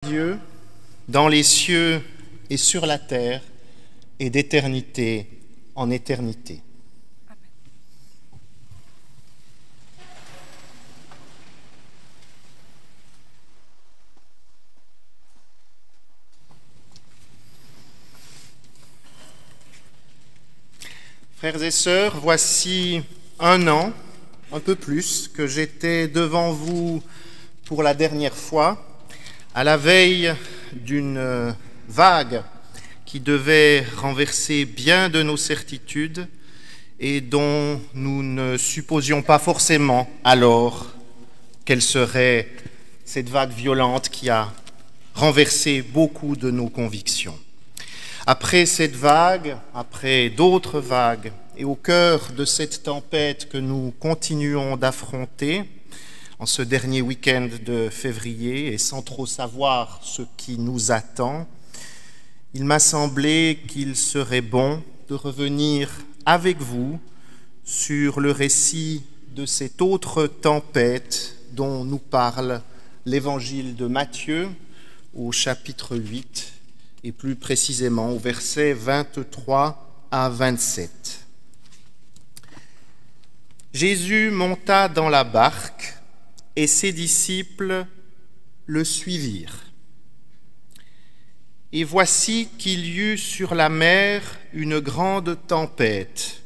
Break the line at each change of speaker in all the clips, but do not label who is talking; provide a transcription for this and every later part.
Dieu dans les cieux et sur la terre et d'éternité en éternité. Frères et sœurs, voici un an, un peu plus, que j'étais devant vous pour la dernière fois, à la veille d'une vague qui devait renverser bien de nos certitudes et dont nous ne supposions pas forcément alors quelle serait cette vague violente qui a renversé beaucoup de nos convictions. Après cette vague, après d'autres vagues, et au cœur de cette tempête que nous continuons d'affronter, en ce dernier week-end de février, et sans trop savoir ce qui nous attend, il m'a semblé qu'il serait bon de revenir avec vous sur le récit de cette autre tempête dont nous parle l'évangile de Matthieu au chapitre 8, et plus précisément au verset 23 à 27. Jésus monta dans la barque et ses disciples le suivirent. Et voici qu'il y eut sur la mer une grande tempête,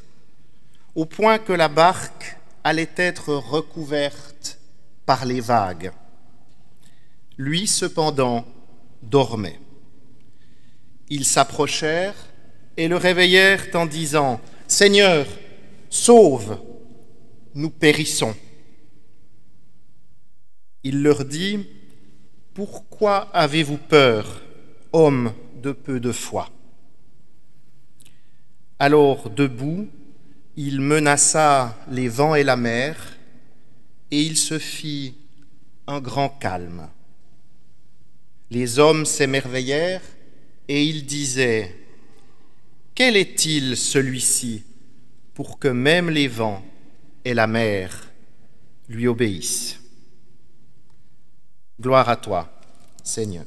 au point que la barque allait être recouverte par les vagues. Lui, cependant, dormait. Ils s'approchèrent et le réveillèrent en disant : « Seigneur, sauve, nous périssons. » Il leur dit : « Pourquoi avez-vous peur, hommes de peu de foi ?» Alors, debout, il menaça les vents et la mer, et il se fit un grand calme. Les hommes s'émerveillèrent, et ils disaient : « Quel est-il celui-ci pour que même les vents et la mer lui obéissent ?» Gloire à toi, Seigneur.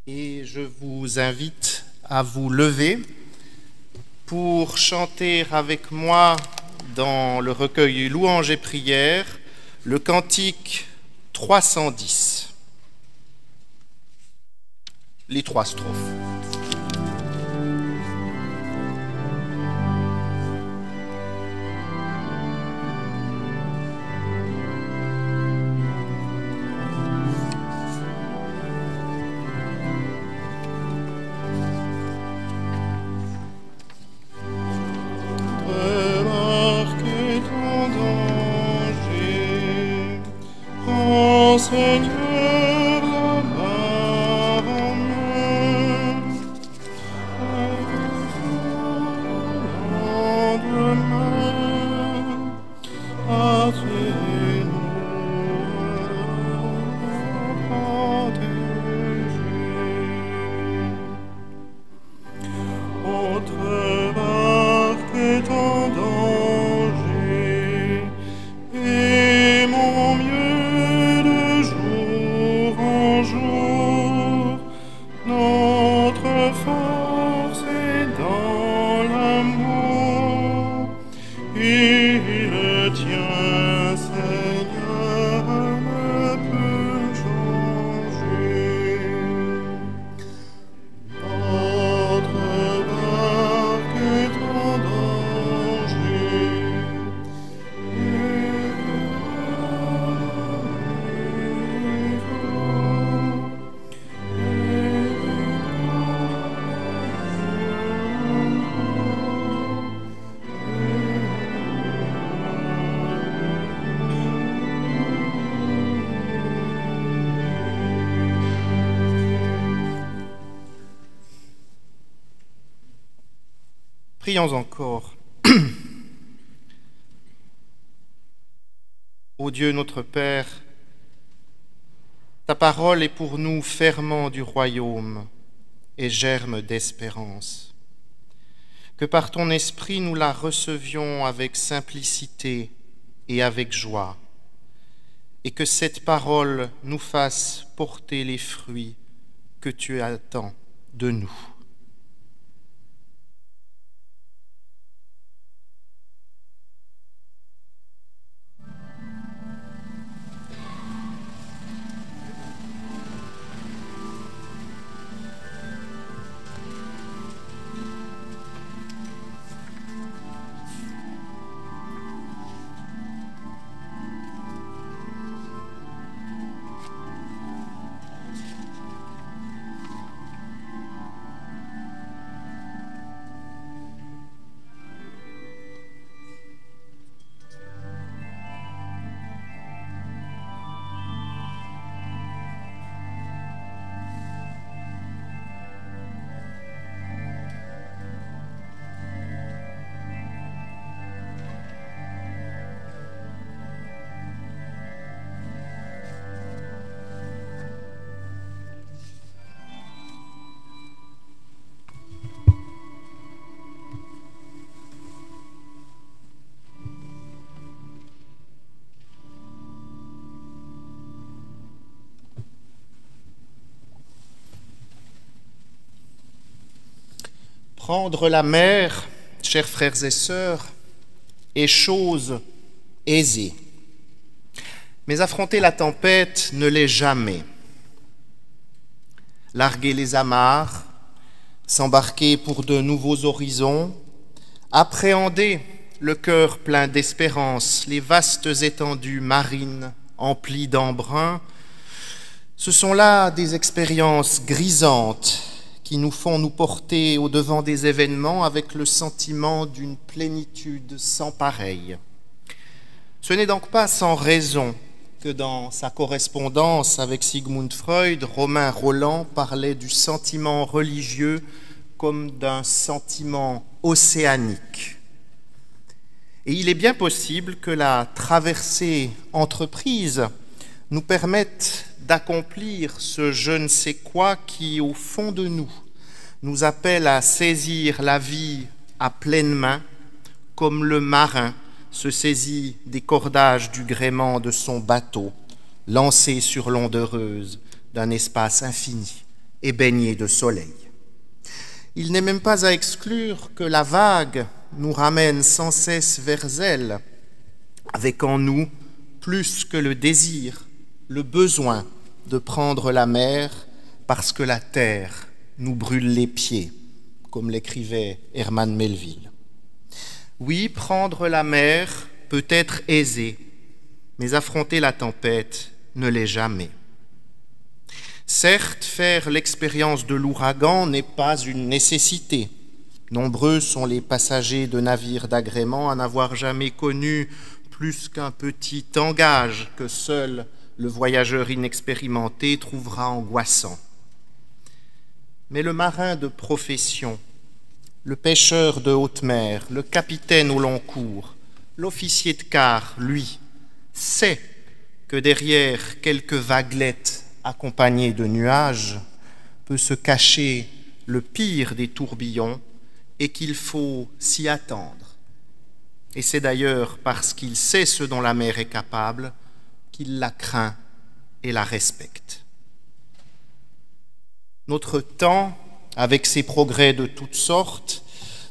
Et je vous invite à vous lever pour chanter avec moi dans le recueil Louanges et prières le cantique 310. Les 3 strophes.
Seigneur, la barre en main, lendemain, hâtez-nous protéger. Autre barque est en danger, et mon mieux notre force est dans l'amour, et le tien, Seigneur, ne peut changer. Notre barque est en danger,
Prions encore. Ô Dieu notre Père, ta parole est pour nous ferment du royaume et germe d'espérance. Que par ton esprit nous la recevions avec simplicité et avec joie, et que cette parole nous fasse porter les fruits que tu attends de nous. Prendre la mer, chers frères et sœurs, est chose aisée. Mais affronter la tempête ne l'est jamais. Larguer les amarres, s'embarquer pour de nouveaux horizons, appréhender le cœur plein d'espérance, les vastes étendues marines emplies d'embrun, ce sont là des expériences grisantes qui nous font nous porter au-devant des événements avec le sentiment d'une plénitude sans pareille. Ce n'est donc pas sans raison que dans sa correspondance avec Sigmund Freud, Romain Rolland parlait du sentiment religieux comme d'un sentiment océanique. Et il est bien possible que la traversée entreprise nous permette d'accomplir ce je ne sais quoi qui, au fond de nous, nous appelle à saisir la vie à pleine main, comme le marin se saisit des cordages du gréement de son bateau, lancé sur l'onde heureuse d'un espace infini et baigné de soleil. Il n'est même pas à exclure que la vague nous ramène sans cesse vers elle, avec en nous plus que le désir, le besoin de prendre la mer parce que la terre nous brûle les pieds, comme l'écrivait Herman Melville. Oui, prendre la mer peut être aisé, mais affronter la tempête ne l'est jamais. Certes, faire l'expérience de l'ouragan n'est pas une nécessité. Nombreux sont les passagers de navires d'agrément à n'avoir jamais connu plus qu'un petit tangage que seul le voyageur inexpérimenté trouvera angoissant. Mais le marin de profession, le pêcheur de haute mer, le capitaine au long cours, l'officier de quart, lui, sait que derrière quelques vaguelettes accompagnées de nuages peut se cacher le pire des tourbillons et qu'il faut s'y attendre. Et c'est d'ailleurs parce qu'il sait ce dont la mer est capable qu'il la craint et la respecte. Notre temps, avec ses progrès de toutes sortes,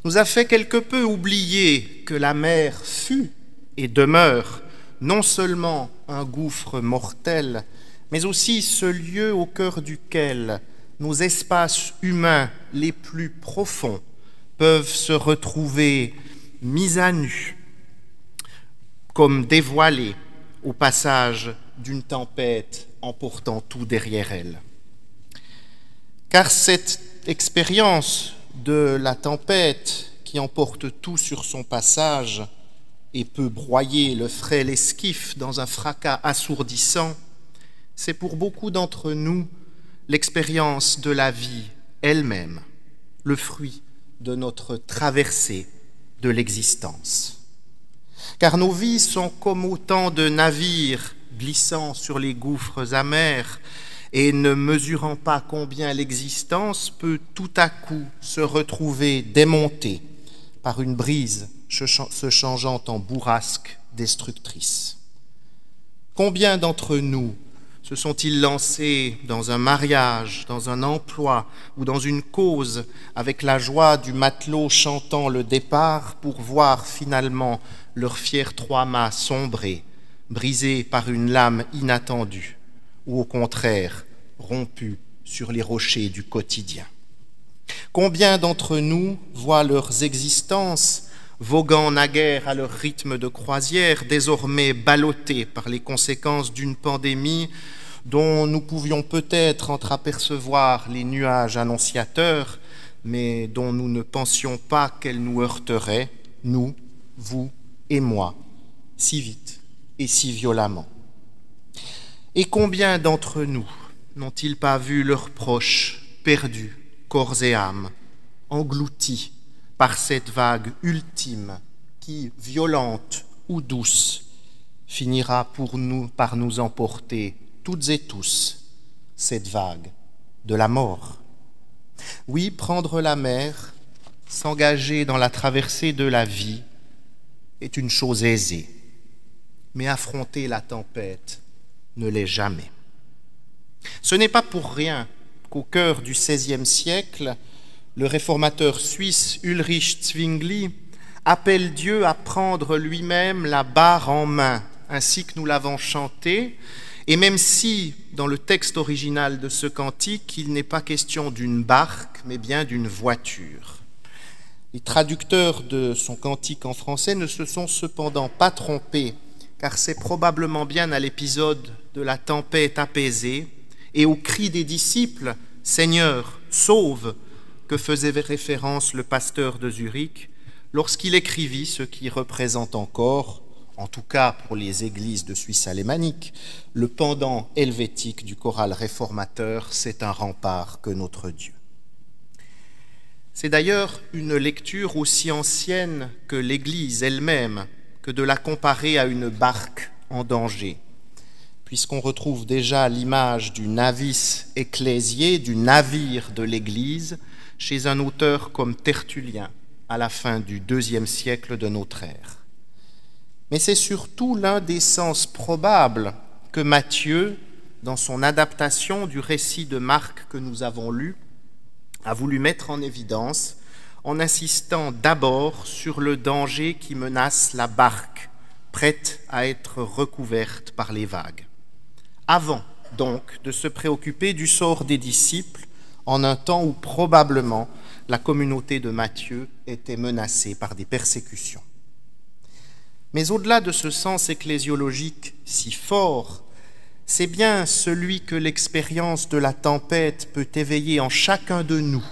nous a fait quelque peu oublier que la mer fut et demeure non seulement un gouffre mortel, mais aussi ce lieu au cœur duquel nos espaces humains les plus profonds peuvent se retrouver mis à nu, comme dévoilés au passage d'une tempête emportant tout derrière elle. Car cette expérience de la tempête qui emporte tout sur son passage et peut broyer le frêle esquif dans un fracas assourdissant, c'est pour beaucoup d'entre nous l'expérience de la vie elle-même, le fruit de notre traversée de l'existence. Car nos vies sont comme autant de navires glissant sur les gouffres amers et ne mesurant pas combien l'existence peut tout à coup se retrouver démontée par une brise se changeant en bourrasque destructrice. Combien d'entre nous se sont-ils lancés dans un mariage, dans un emploi ou dans une cause avec la joie du matelot chantant le départ pour voir finalement leur fier trois-mâts sombrer, brisé par une lame inattendue ou au contraire rompu sur les rochers du quotidien? Combien d'entre nous voient leurs existences voguant naguère à leur rythme de croisière, désormais ballottés par les conséquences d'une pandémie dont nous pouvions peut-être entreapercevoir les nuages annonciateurs, mais dont nous ne pensions pas qu'elle nous heurterait, nous, vous et moi, si vite et si violemment. Et combien d'entre nous n'ont-ils pas vu leurs proches perdus, corps et âme, engloutis par cette vague ultime qui, violente ou douce, finira par nous emporter toutes et tous, cette vague de la mort. Oui, prendre la mer, s'engager dans la traversée de la vie est une chose aisée, mais affronter la tempête ne l'est jamais. Ce n'est pas pour rien qu'au cœur du XVIe siècle, le réformateur suisse Ulrich Zwingli appelle Dieu à prendre lui-même la barre en main, ainsi que nous l'avons chanté, et même si, dans le texte original de ce cantique, il n'est pas question d'une barque, mais bien d'une voiture. Les traducteurs de son cantique en français ne se sont cependant pas trompés, car c'est probablement bien à l'épisode de la tempête apaisée et au cri des disciples « Seigneur, sauve !» que faisait référence le pasteur de Zurich lorsqu'il écrivit ce qui représente encore, en tout cas pour les églises de Suisse alémanique, le pendant helvétique du choral réformateur « C'est un rempart que notre Dieu ». C'est d'ailleurs une lecture aussi ancienne que l'Église elle-même que de la comparer à une barque en danger, puisqu'on retrouve déjà l'image du navis ecclésié, du navire de l'Église, chez un auteur comme Tertullien, à la fin du IIe siècle de notre ère. Mais c'est surtout l'un des sens probables que Matthieu, dans son adaptation du récit de Marc que nous avons lu, a voulu mettre en évidence en insistant d'abord sur le danger qui menace la barque, prête à être recouverte par les vagues. Avant donc de se préoccuper du sort des disciples, en un temps où probablement la communauté de Matthieu était menacée par des persécutions. Mais au-delà de ce sens ecclésiologique si fort, c'est bien celui que l'expérience de la tempête peut éveiller en chacun de nous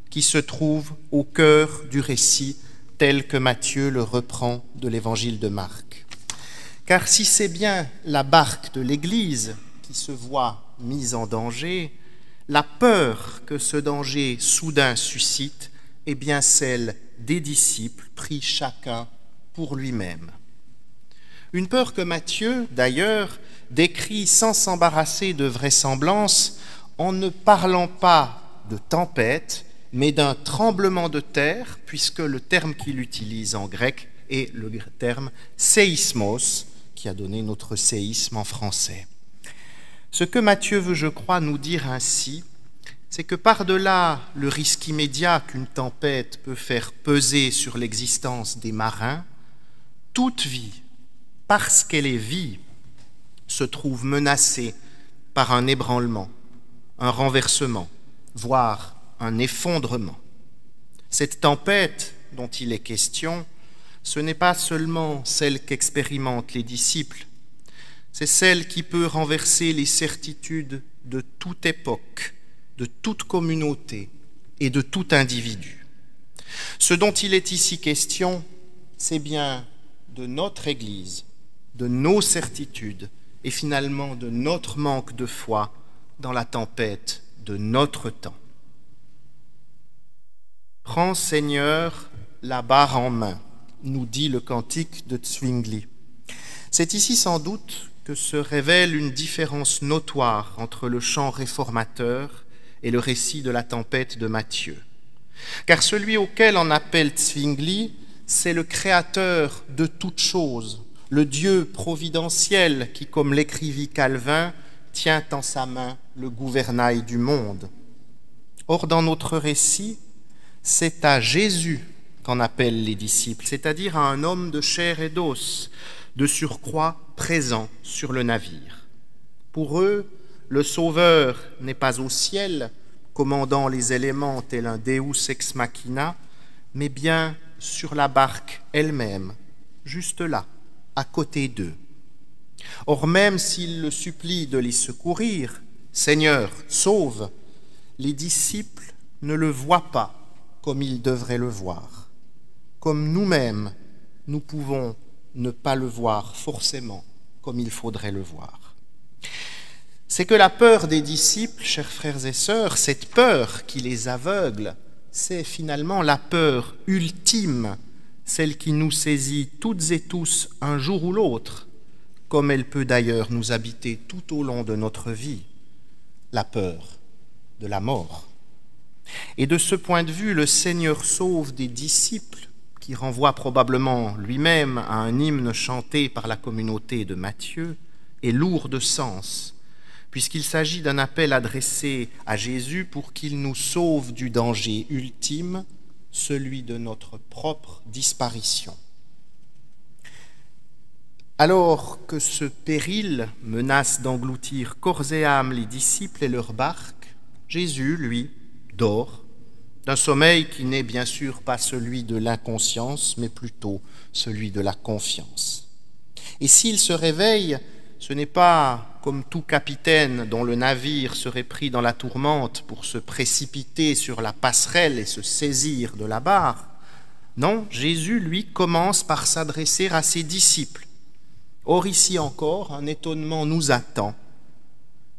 qui se trouve au cœur du récit tel que Matthieu le reprend de l'évangile de Marc. Car si c'est bien la barque de l'Église qui se voit mise en danger, la peur que ce danger soudain suscite est bien celle des disciples pris chacun pour lui-même. Une peur que Matthieu, d'ailleurs, décrit sans s'embarrasser de vraisemblance en ne parlant pas de tempête, mais d'un tremblement de terre, puisque le terme qu'il utilise en grec est le terme séismos, qui a donné notre séisme en français. Ce que Matthieu veut, je crois, nous dire ainsi, c'est que par-delà le risque immédiat qu'une tempête peut faire peser sur l'existence des marins, toute vie, parce qu'elle est vie, se trouve menacée par un ébranlement, un renversement, voire un effondrement. Cette tempête dont il est question, ce n'est pas seulement celle qu'expérimentent les disciples, c'est celle qui peut renverser les certitudes de toute époque, de toute communauté et de tout individu. Ce dont il est ici question, c'est bien de notre Église, de nos certitudes et finalement de notre manque de foi dans la tempête de notre temps. Prends, Seigneur, la barre en main, nous dit le cantique de Zwingli. C'est ici sans doute que se révèle une différence notoire entre le chant réformateur et le récit de la tempête de Matthieu. Car celui auquel en appelle Zwingli, c'est le créateur de toutes choses, le Dieu providentiel qui, comme l'écrivit Calvin, tient en sa main le gouvernail du monde. Or, dans notre récit, c'est à Jésus qu'en appellent les disciples, c'est-à-dire à un homme de chair et d'os, de surcroît présent sur le navire. Pour eux, le Sauveur n'est pas au ciel, commandant les éléments tel un Deus ex machina, mais bien sur la barque elle-même, juste là, à côté d'eux. Or, même s'il le supplie de les secourir, « Seigneur, sauve !» les disciples ne le voient pas comme ils devraient le voir. Comme nous-mêmes, nous pouvons ne pas le voir forcément comme il faudrait le voir. C'est que la peur des disciples, chers frères et sœurs, cette peur qui les aveugle, c'est finalement la peur ultime, celle qui nous saisit toutes et tous un jour ou l'autre, comme elle peut d'ailleurs nous habiter tout au long de notre vie, la peur de la mort. Et de ce point de vue, le Seigneur sauve des disciples, qui renvoie probablement lui-même à un hymne chanté par la communauté de Matthieu, est lourd de sens, puisqu'il s'agit d'un appel adressé à Jésus pour qu'il nous sauve du danger ultime, celui de notre propre disparition. Alors que ce péril menace d'engloutir corps et âme les disciples et leurs barques, Jésus, lui, dort, d'un sommeil qui n'est bien sûr pas celui de l'inconscience, mais plutôt celui de la confiance. Et s'il se réveille, ce n'est pas comme tout capitaine dont le navire serait pris dans la tourmente pour se précipiter sur la passerelle et se saisir de la barre. Non, Jésus, lui, commence par s'adresser à ses disciples. Or, ici encore, un étonnement nous attend.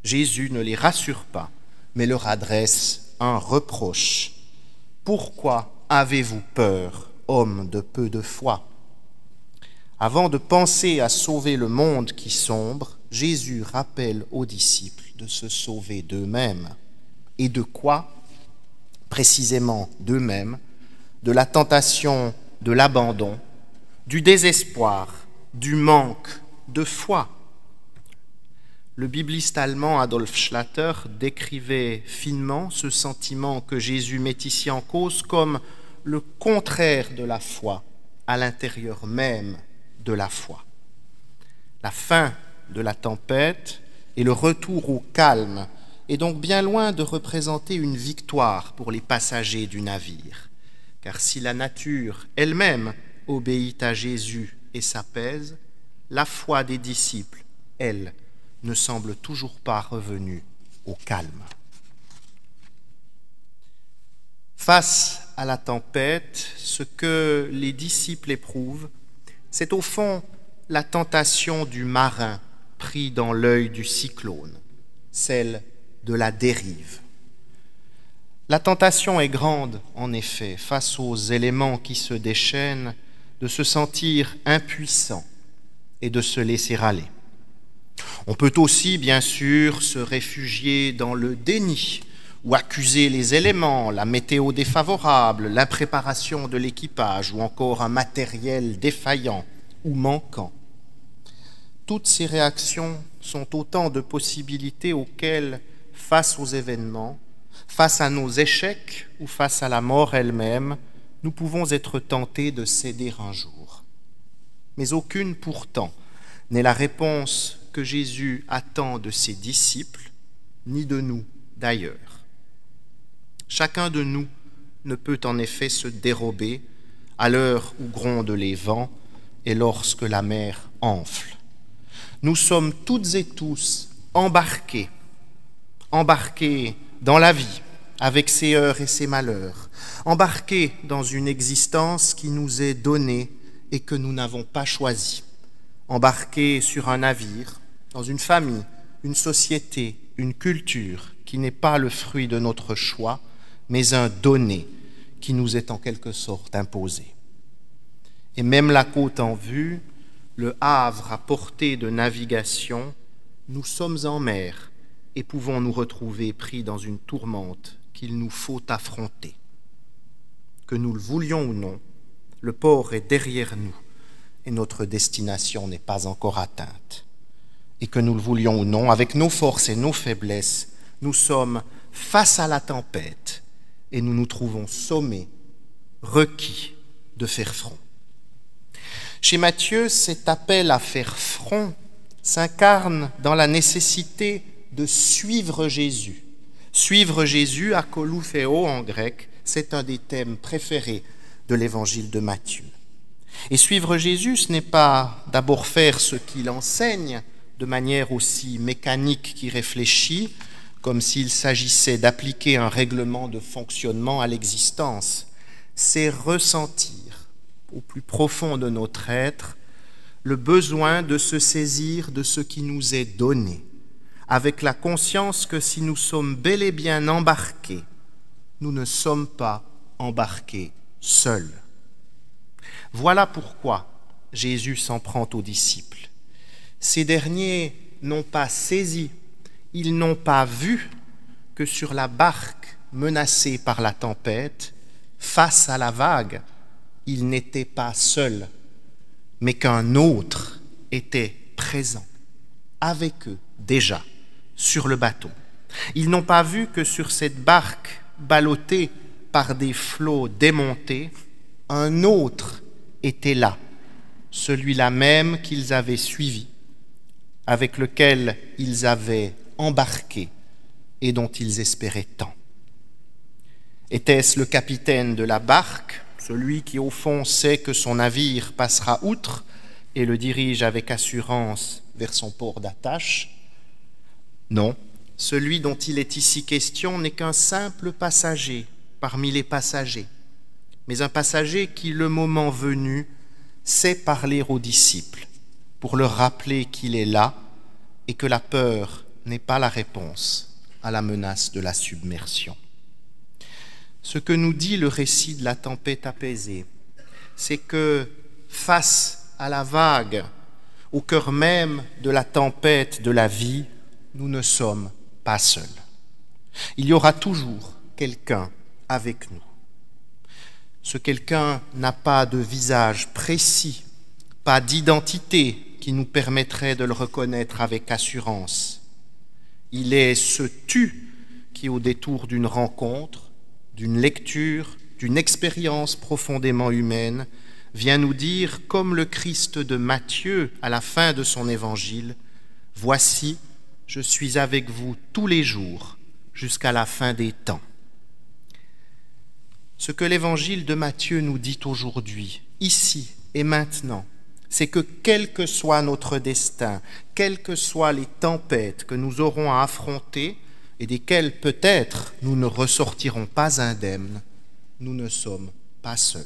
Jésus ne les rassure pas, mais leur adresse un reproche. « Pourquoi avez-vous peur, hommes de peu de foi ?» Avant de penser à sauver le monde qui sombre, Jésus rappelle aux disciples de se sauver d'eux-mêmes. Et de quoi? Précisément d'eux-mêmes, de la tentation de l'abandon, du désespoir, du manque de foi. Le bibliste allemand Adolf Schlatter décrivait finement ce sentiment que Jésus met ici en cause comme le contraire de la foi, à l'intérieur même de la foi. La fin de la tempête et le retour au calme est donc bien loin de représenter une victoire pour les passagers du navire. Car si la nature elle-même obéit à Jésus et s'apaise, la foi des disciples, elle, ne semble toujours pas revenue au calme. Face à la tempête, ce que les disciples éprouvent, c'est au fond la tentation du marin pris dans l'œil du cyclone, celle de la dérive. La tentation est grande, en effet, face aux éléments qui se déchaînent, de se sentir impuissant et de se laisser aller. On peut aussi, bien sûr, se réfugier dans le déni ou accuser les éléments, la météo défavorable, l'impréparation de l'équipage ou encore un matériel défaillant ou manquant. Toutes ces réactions sont autant de possibilités auxquelles, face aux événements, face à nos échecs ou face à la mort elle-même, nous pouvons être tentés de céder un jour. Mais aucune, pourtant, n'est la réponse que Jésus attend de ses disciples, ni de nous d'ailleurs. Chacun de nous ne peut en effet se dérober à l'heure où grondent les vents et lorsque la mer enfle. Nous sommes toutes et tous embarqués dans la vie, avec ses heures et ses malheurs, embarqués dans une existence qui nous est donnée et que nous n'avons pas choisie, embarqués sur un navire, dans une famille, une société, une culture qui n'est pas le fruit de notre choix, mais un donné qui nous est en quelque sorte imposé. Et même la côte en vue, le havre à portée de navigation, nous sommes en mer et pouvons nous retrouver pris dans une tourmente qu'il nous faut affronter. Que nous le voulions ou non, le port est derrière nous et notre destination n'est pas encore atteinte. Et que nous le voulions ou non, avec nos forces et nos faiblesses, nous sommes face à la tempête et nous nous trouvons sommés, requis de faire front. Chez Matthieu, cet appel à faire front s'incarne dans la nécessité de suivre Jésus. Suivre Jésus, akolutheo en grec, c'est un des thèmes préférés de l'évangile de Matthieu. Et suivre Jésus, ce n'est pas d'abord faire ce qu'il enseigne de manière aussi mécanique qu'irréfléchie, comme s'il s'agissait d'appliquer un règlement de fonctionnement à l'existence. C'est ressentir au plus profond de notre être le besoin de se saisir de ce qui nous est donné, avec la conscience que si nous sommes bel et bien embarqués, nous ne sommes pas embarqués seuls. Voilà pourquoi Jésus s'en prend aux disciples. Ces derniers n'ont pas saisi, ils n'ont pas vu que sur la barque menacée par la tempête, face à la vague, ils n'étaient pas seuls, mais qu'un autre était présent, avec eux déjà, sur le bateau. Ils n'ont pas vu que sur cette barque ballottée par des flots démontés, un autre était là, celui-là même qu'ils avaient suivi, avec lequel ils avaient embarqué et dont ils espéraient tant. Était-ce le capitaine de la barque, celui qui au fond sait que son navire passera outre et le dirige avec assurance vers son port d'attache? Non, celui dont il est ici question n'est qu'un simple passager parmi les passagers, mais un passager qui, le moment venu, sait parler aux disciples pour leur rappeler qu'il est là et que la peur n'est pas la réponse à la menace de la submersion. Ce que nous dit le récit de la tempête apaisée, c'est que face à la vague, au cœur même de la tempête de la vie, nous ne sommes pas seuls. Il y aura toujours quelqu'un avec nous. Ce quelqu'un n'a pas de visage précis, pas d'identité qui nous permettrait de le reconnaître avec assurance. Il est ce tu qui, au détour d'une rencontre, d'une lecture, d'une expérience profondément humaine, vient nous dire, comme le Christ de Matthieu à la fin de son évangile, « Voici, je suis avec vous tous les jours jusqu'à la fin des temps. » Ce que l'évangile de Matthieu nous dit aujourd'hui, ici et maintenant, c'est que quel que soit notre destin, quelles que soient les tempêtes que nous aurons à affronter et desquelles peut-être nous ne ressortirons pas indemnes, nous ne sommes pas seuls.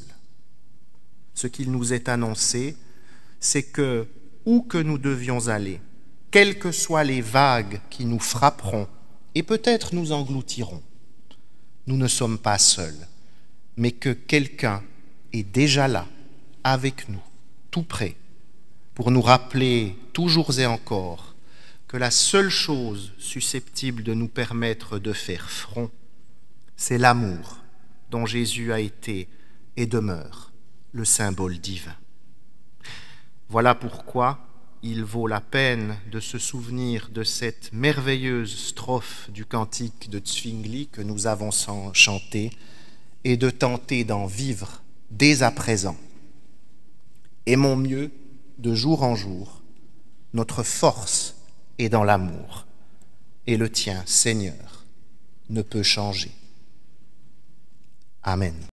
Ce qu'il nous est annoncé, c'est que, où que nous devions aller, quelles que soient les vagues qui nous frapperont et peut-être nous engloutiront, nous ne sommes pas seuls, mais que quelqu'un est déjà là, avec nous, tout près, pour nous rappeler toujours et encore que la seule chose susceptible de nous permettre de faire front, c'est l'amour dont Jésus a été et demeure le symbole divin. Voilà pourquoi il vaut la peine de se souvenir de cette merveilleuse strophe du cantique de Zwingli que nous avons chanté et de tenter d'en vivre dès à présent. Aimons mieux de jour en jour, notre force est dans l'amour, et le tien, Seigneur, ne peut changer. Amen.